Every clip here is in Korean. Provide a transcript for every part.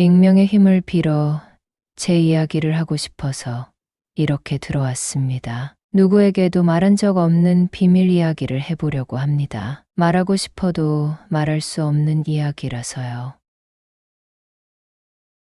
익명의 힘을 빌어 제 이야기를 하고 싶어서 이렇게 들어왔습니다. 누구에게도 말한 적 없는 비밀 이야기를 해보려고 합니다. 말하고 싶어도 말할 수 없는 이야기라서요.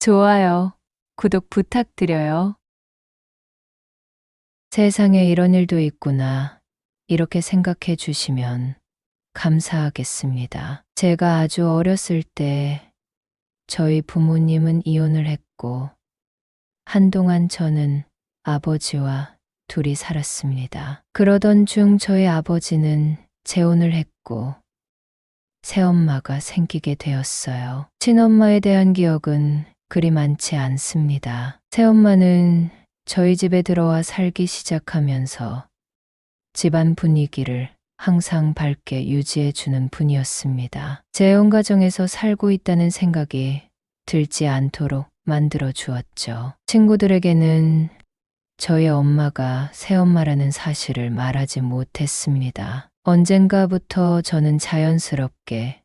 좋아요. 구독 부탁드려요. 세상에 이런 일도 있구나. 이렇게 생각해 주시면 감사하겠습니다. 제가 아주 어렸을 때 저희 부모님은 이혼을 했고 한동안 저는 아버지와 둘이 살았습니다. 그러던 중 저희 아버지는 재혼을 했고 새엄마가 생기게 되었어요. 친엄마에 대한 기억은 그리 많지 않습니다. 새엄마는 저희 집에 들어와 살기 시작하면서 집안 분위기를 항상 밝게 유지해 주는 분이었습니다. 재혼 가정에서 살고 있다는 생각이 들지 않도록 만들어 주었죠. 친구들에게는 저희 엄마가 새엄마라는 사실을 말하지 못했습니다. 언젠가부터 저는 자연스럽게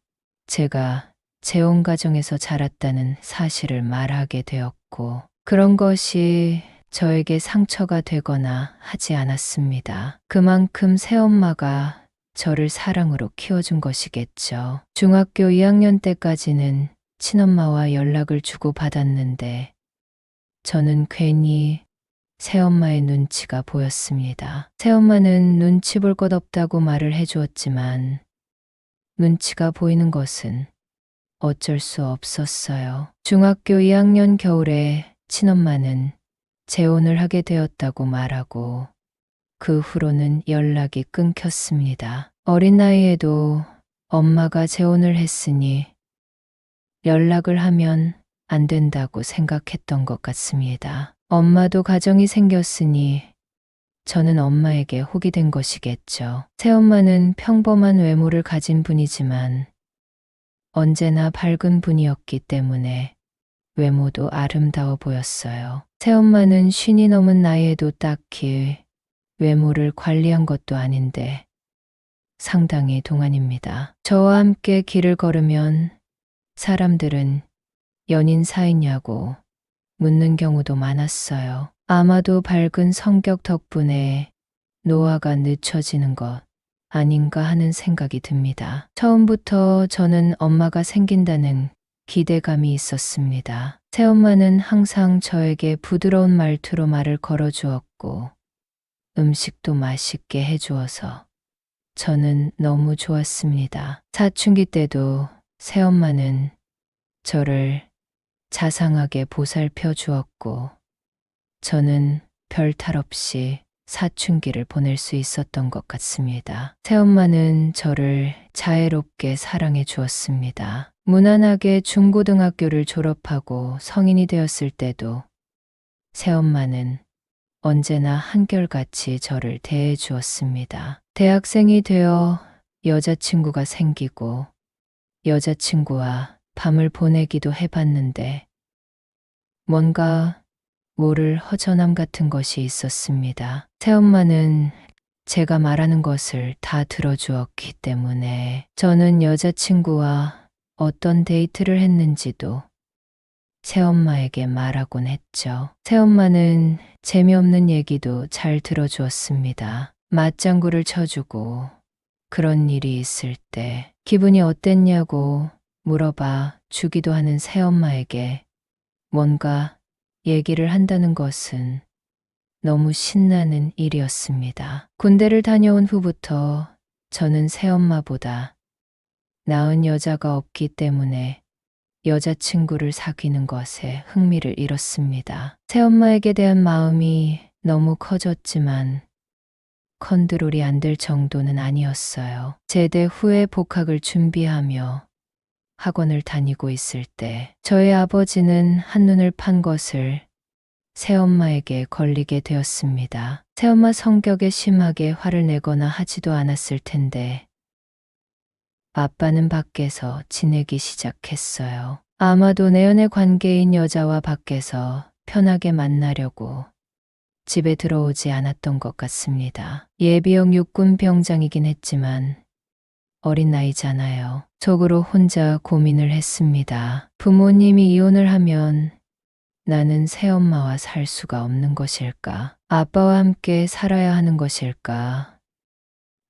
제가 재혼 가정에서 자랐다는 사실을 말하게 되었고, 그런 것이 저에게 상처가 되거나 하지 않았습니다. 그만큼 새엄마가 저를 사랑으로 키워준 것이겠죠. 중학교 2학년 때까지는 친엄마와 연락을 주고받았는데 저는 괜히 새엄마의 눈치가 보였습니다. 새엄마는 눈치 볼 것 없다고 말을 해주었지만 눈치가 보이는 것은 어쩔 수 없었어요. 중학교 2학년 겨울에 친엄마는 재혼을 하게 되었다고 말하고 그 후로는 연락이 끊겼습니다. 어린 나이에도 엄마가 재혼을 했으니 연락을 하면 안 된다고 생각했던 것 같습니다. 엄마도 가정이 생겼으니 저는 엄마에게 혹이 된 것이겠죠. 새엄마는 평범한 외모를 가진 분이지만 언제나 밝은 분이었기 때문에 외모도 아름다워 보였어요. 새엄마는 50이 넘은 나이에도 딱히 외모를 관리한 것도 아닌데 상당히 동안입니다. 저와 함께 길을 걸으면 사람들은 연인 사이냐고 묻는 경우도 많았어요. 아마도 밝은 성격 덕분에 노화가 늦춰지는 것 아닌가 하는 생각이 듭니다. 처음부터 저는 엄마가 생긴다는 기대감이 있었습니다. 새엄마는 항상 저에게 부드러운 말투로 말을 걸어주었고 음식도 맛있게 해주어서 저는 너무 좋았습니다. 사춘기 때도 새엄마는 저를 자상하게 보살펴 주었고 저는 별 탈 없이 사춘기를 보낼 수 있었던 것 같습니다. 새엄마는 저를 자애롭게 사랑해 주었습니다. 무난하게 중고등학교를 졸업하고 성인이 되었을 때도 새엄마는 언제나 한결같이 저를 대해 주었습니다. 대학생이 되어 여자친구가 생기고 여자친구와 밤을 보내기도 해봤는데 뭔가 모를 허전함 같은 것이 있었습니다. 새엄마는 제가 말하는 것을 다 들어주었기 때문에 저는 여자친구와 어떤 데이트를 했는지도 새엄마에게 말하곤 했죠. 새엄마는 재미없는 얘기도 잘 들어주었습니다. 맞장구를 쳐주고 그런 일이 있을 때 기분이 어땠냐고 물어봐 주기도 하는 새엄마에게 뭔가 얘기를 한다는 것은 너무 신나는 일이었습니다. 군대를 다녀온 후부터 저는 새엄마보다 나은 여자가 없기 때문에 여자친구를 사귀는 것에 흥미를 잃었습니다. 새엄마에게 대한 마음이 너무 커졌지만 컨트롤이 안 될 정도는 아니었어요. 제대 후에 복학을 준비하며 학원을 다니고 있을 때 저희 아버지는 한눈을 판 것을 새엄마에게 걸리게 되었습니다. 새엄마 성격에 심하게 화를 내거나 하지도 않았을 텐데 아빠는 밖에서 지내기 시작했어요. 아마도 내연의 관계인 여자와 밖에서 편하게 만나려고 집에 들어오지 않았던 것 같습니다. 예비역 육군 병장이긴 했지만 어린 나이잖아요. 속으로 혼자 고민을 했습니다. 부모님이 이혼을 하면 나는 새엄마와 살 수가 없는 것일까? 아빠와 함께 살아야 하는 것일까?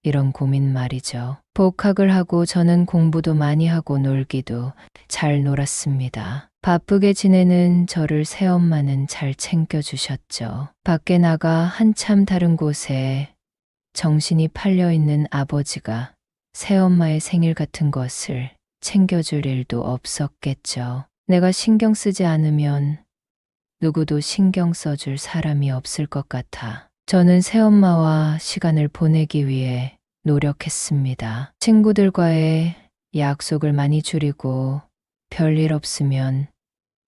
이런 고민 말이죠. 복학을 하고 저는 공부도 많이 하고 놀기도 잘 놀았습니다. 바쁘게 지내는 저를 새엄마는 잘 챙겨주셨죠. 밖에 나가 한참 다른 곳에 정신이 팔려있는 아버지가 새엄마의 생일 같은 것을 챙겨줄 일도 없었겠죠. 내가 신경 쓰지 않으면 누구도 신경 써줄 사람이 없을 것 같아 저는 새엄마와 시간을 보내기 위해 노력했습니다. 친구들과의 약속을 많이 줄이고 별일 없으면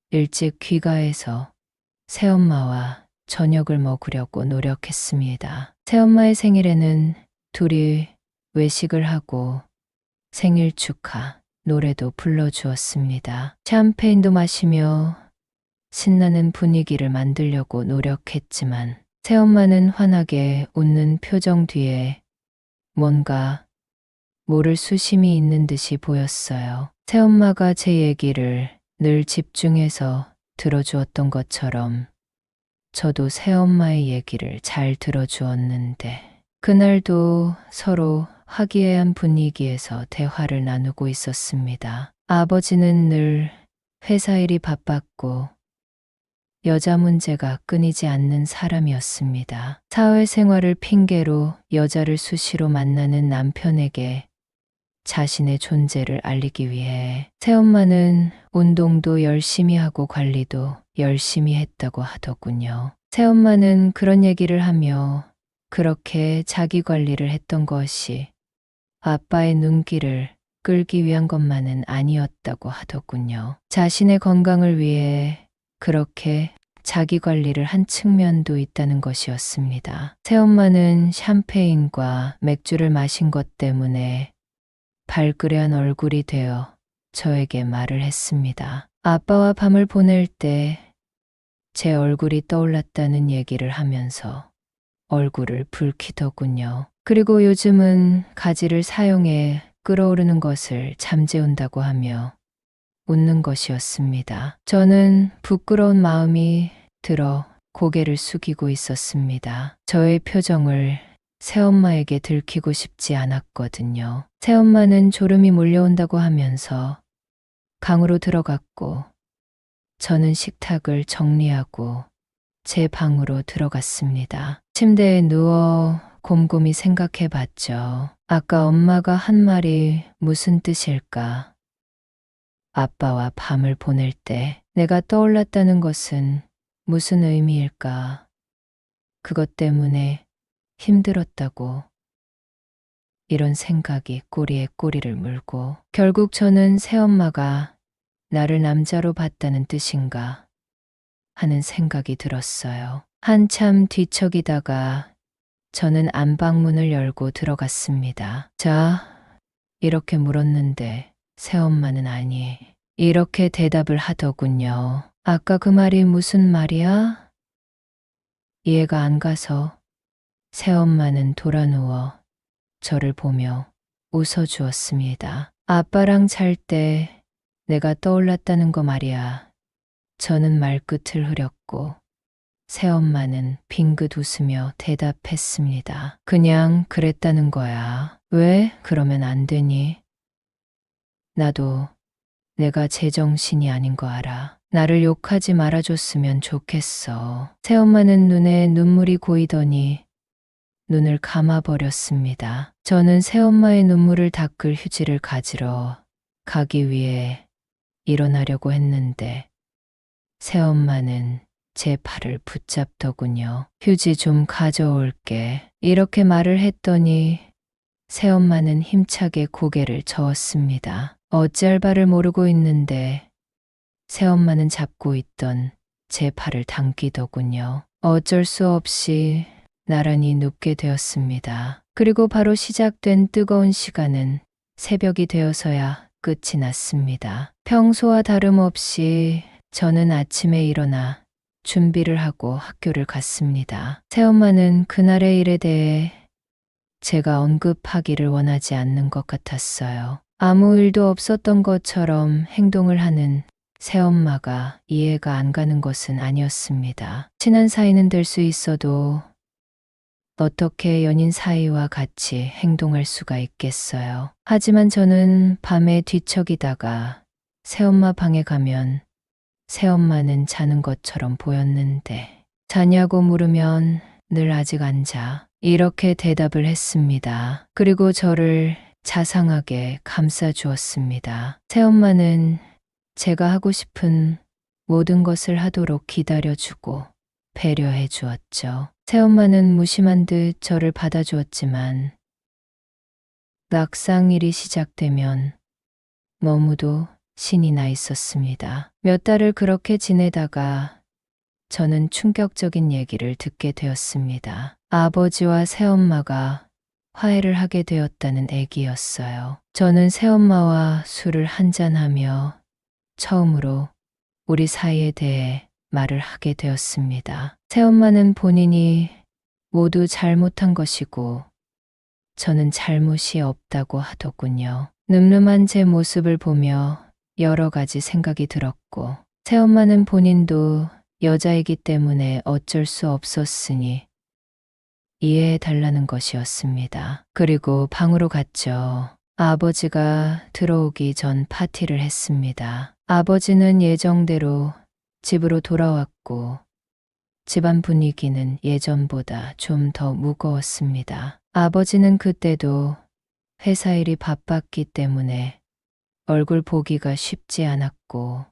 일찍 귀가해서 새엄마와 저녁을 먹으려고 노력했습니다. 새엄마의 생일에는 둘이 외식을 하고 생일 축하 노래도 불러주었습니다. 샴페인도 마시며 신나는 분위기를 만들려고 노력했지만 새엄마는 환하게 웃는 표정 뒤에 뭔가 모를 수심이 있는 듯이 보였어요. 새엄마가 제 얘기를 늘 집중해서 들어주었던 것처럼 저도 새엄마의 얘기를 잘 들어주었는데 그날도 서로 화기애애한 분위기에서 대화를 나누고 있었습니다. 아버지는 늘 회사 일이 바빴고 여자 문제가 끊이지 않는 사람이었습니다. 사회생활을 핑계로 여자를 수시로 만나는 남편에게 자신의 존재를 알리기 위해 새엄마는 운동도 열심히 하고 관리도 열심히 했다고 하더군요. 새엄마는 그런 얘기를 하며 그렇게 자기 관리를 했던 것이 아빠의 눈길을 끌기 위한 것만은 아니었다고 하더군요. 자신의 건강을 위해 그렇게 자기 관리를 한 측면도 있다는 것이었습니다. 새엄마는 샴페인과 맥주를 마신 것 때문에 발그레한 얼굴이 되어 저에게 말을 했습니다. 아빠와 밤을 보낼 때 제 얼굴이 떠올랐다는 얘기를 하면서 얼굴을 붉히더군요. 그리고 요즘은 가지를 사용해 끓어오르는 것을 잠재운다고 하며 웃는 것이었습니다. 저는 부끄러운 마음이 들어 고개를 숙이고 있었습니다. 저의 표정을 새엄마에게 들키고 싶지 않았거든요. 새엄마는 졸음이 몰려온다고 하면서 강으로 들어갔고 저는 식탁을 정리하고 제 방으로 들어갔습니다. 침대에 누워 곰곰이 생각해 봤죠. 아까 엄마가 한 말이 무슨 뜻일까? 아빠와 밤을 보낼 때 내가 떠올랐다는 것은 무슨 의미일까? 그것 때문에 힘들었다고. 이런 생각이 꼬리에 꼬리를 물고 결국 저는 새엄마가 나를 남자로 봤다는 뜻인가 하는 생각이 들었어요. 한참 뒤척이다가 저는 안방문을 열고 들어갔습니다. 자, 이렇게 물었는데 새엄마는 아니, 이렇게 대답을 하더군요. 아까 그 말이 무슨 말이야? 이해가 안 가서 새엄마는 돌아누워 저를 보며 웃어주었습니다. 아빠랑 잘 때 내가 떠올랐다는 거 말이야. 저는 말끝을 흐렸고 새엄마는 빙긋 웃으며 대답했습니다. 그냥 그랬다는 거야. 왜 그러면 안 되니? 나도 내가 제정신이 아닌 거 알아. 나를 욕하지 말아줬으면 좋겠어. 새엄마는 눈에 눈물이 고이더니 눈을 감아버렸습니다. 저는 새엄마의 눈물을 닦을 휴지를 가지러 가기 위해 일어나려고 했는데 새엄마는 제 팔을 붙잡더군요. 휴지 좀 가져올게. 이렇게 말을 했더니 새엄마는 힘차게 고개를 저었습니다. 어찌할 바를 모르고 있는데 새엄마는 잡고 있던 제 팔을 당기더군요. 어쩔 수 없이 나란히 눕게 되었습니다. 그리고 바로 시작된 뜨거운 시간은 새벽이 되어서야 끝이 났습니다. 평소와 다름없이 저는 아침에 일어나 준비를 하고 학교를 갔습니다. 새엄마는 그날의 일에 대해 제가 언급하기를 원하지 않는 것 같았어요. 아무 일도 없었던 것처럼 행동을 하는 새엄마가 이해가 안 가는 것은 아니었습니다. 친한 사이는 될 수 있어도 어떻게 연인 사이와 같이 행동할 수가 있겠어요. 하지만 저는 밤에 뒤척이다가 새엄마 방에 가면 새엄마는 자는 것처럼 보였는데 자냐고 물으면 늘 아직 안 자. 이렇게 대답을 했습니다. 그리고 저를 자상하게 감싸 주었습니다. 새엄마는 제가 하고 싶은 모든 것을 하도록 기다려주고 배려해 주었죠. 새엄마는 무심한 듯 저를 받아주었지만 막상 일이 시작되면 너무도 신이 나 있었습니다. 몇 달을 그렇게 지내다가 저는 충격적인 얘기를 듣게 되었습니다. 아버지와 새엄마가 화해를 하게 되었다는 얘기였어요. 저는 새엄마와 술을 한잔하며 처음으로 우리 사이에 대해 말을 하게 되었습니다. 새엄마는 본인이 모두 잘못한 것이고 저는 잘못이 없다고 하더군요. 늠름한 제 모습을 보며 여러 가지 생각이 들었고 새엄마는 본인도 여자이기 때문에 어쩔 수 없었으니 이해해 달라는 것이었습니다. 그리고 방으로 갔죠. 아버지가 들어오기 전 파티를 했습니다. 아버지는 예정대로 집으로 돌아왔고 집안 분위기는 예전보다 좀 더 무거웠습니다. 아버지는 그때도 회사 일이 바빴기 때문에 얼굴 보기가 쉽지 않았고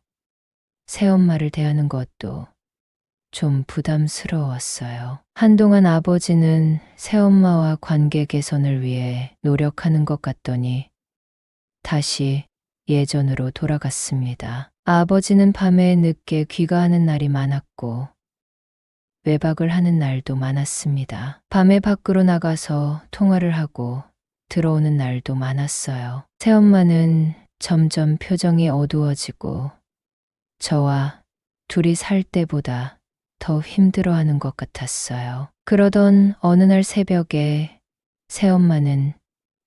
새엄마를 대하는 것도 좀 부담스러웠어요. 한동안 아버지는 새엄마와 관계 개선을 위해 노력하는 것 같더니 다시 예전으로 돌아갔습니다. 아버지는 밤에 늦게 귀가하는 날이 많았고 외박을 하는 날도 많았습니다. 밤에 밖으로 나가서 통화를 하고 들어오는 날도 많았어요. 새엄마는 점점 표정이 어두워지고 저와 둘이 살 때보다 더 힘들어하는 것 같았어요. 그러던 어느 날 새벽에 새엄마는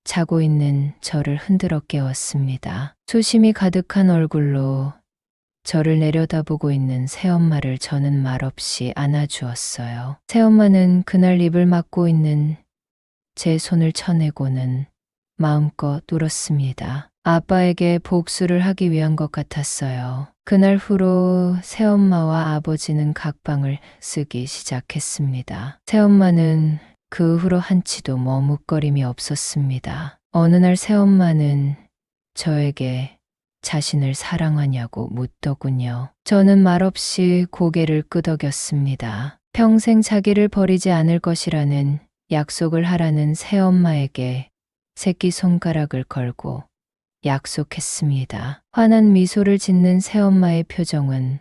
자고 있는 저를 흔들어 깨웠습니다. 수심이 가득한 얼굴로 저를 내려다보고 있는 새엄마를 저는 말없이 안아주었어요. 새엄마는 그날 입을 막고 있는 제 손을 쳐내고는 마음껏 울었습니다. 아빠에게 복수를 하기 위한 것 같았어요. 그날 후로 새엄마와 아버지는 각방을 쓰기 시작했습니다. 새엄마는 그 후로 한치도 머뭇거림이 없었습니다. 어느 날 새엄마는 저에게 자신을 사랑하냐고 묻더군요. 저는 말없이 고개를 끄덕였습니다. 평생 자기를 버리지 않을 것이라는 약속을 하라는 새엄마에게 새끼손가락을 걸고 약속했습니다. 환한 미소를 짓는 새엄마의 표정은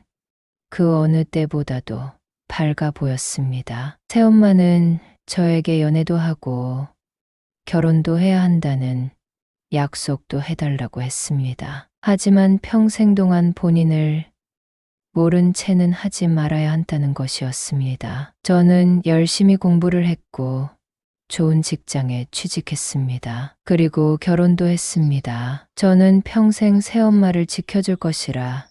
그 어느 때보다도 밝아 보였습니다. 새엄마는 저에게 연애도 하고 결혼도 해야 한다는 약속도 해달라고 했습니다. 하지만 평생 동안 본인을 모른 채는 하지 말아야 한다는 것이었습니다. 저는 열심히 공부를 했고 좋은 직장에 취직했습니다. 그리고 결혼도 했습니다. 저는 평생 새엄마를 지켜줄 것이라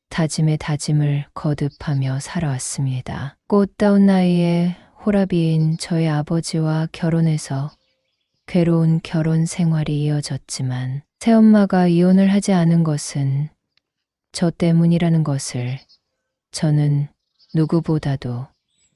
다짐에 다짐을 거듭하며 살아왔습니다. 꽃다운 나이에 호라비인 저의 아버지와 결혼해서 괴로운 결혼 생활이 이어졌지만 새엄마가 이혼을 하지 않은 것은 저 때문이라는 것을 저는 누구보다도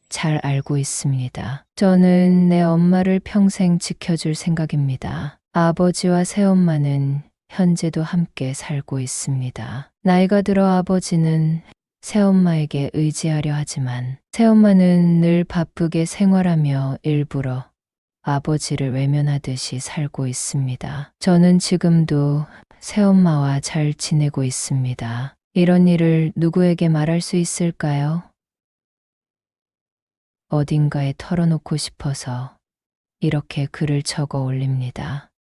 잘 알고 있습니다. 저는 내 엄마를 평생 지켜줄 생각입니다. 아버지와 새엄마는 현재도 함께 살고 있습니다. 나이가 들어 아버지는 새엄마에게 의지하려 하지만 새엄마는 늘 바쁘게 생활하며 일부러 아버지를 외면하듯이 살고 있습니다. 저는 지금도 새엄마와 잘 지내고 있습니다. 이런 일을 누구에게 말할 수 있을까요? 어딘가에 털어놓고 싶어서 이렇게 글을 적어 올립니다.